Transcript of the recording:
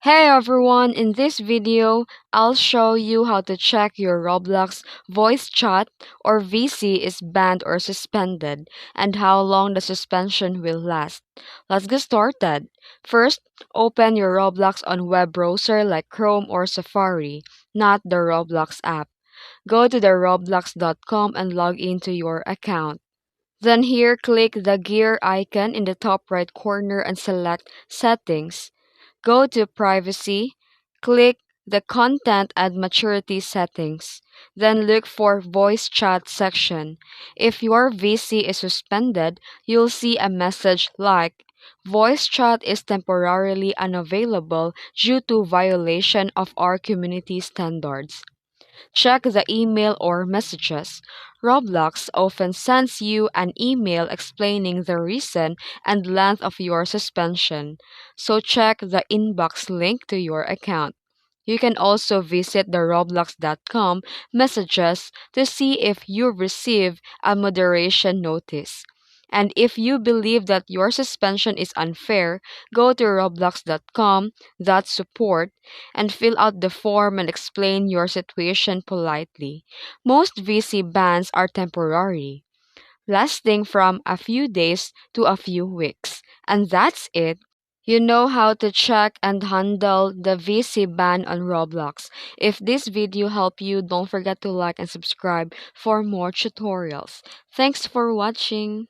Hey everyone, in this video, I'll show you how to check your Roblox voice chat or VC is banned or suspended and how long the suspension will last. Let's get started. First, open your Roblox on web browser like Chrome or Safari, not the Roblox app. Go to the roblox.com and log into your account. Then here, click the gear icon in the top right corner and select Settings. Go to Privacy, click the Content and Maturity settings. Then look for Voice Chat section. If your VC is suspended, you'll see a message like Voice chat is temporarily unavailable due to violation of our community standards. Check the email or messages. Roblox often sends you an email explaining the reason and length of your suspension, so check the inbox link to your account. You can also visit the roblox.com messages to see if you receive a moderation notice. And if you believe that your suspension is unfair, go to roblox.com/support and fill out the form and explain your situation politely. Most VC bans are temporary, lasting from a few days to a few weeks. And that's it. You know how to check and handle the VC ban on Roblox. If this video helped you, don't forget to like and subscribe for more tutorials. Thanks for watching.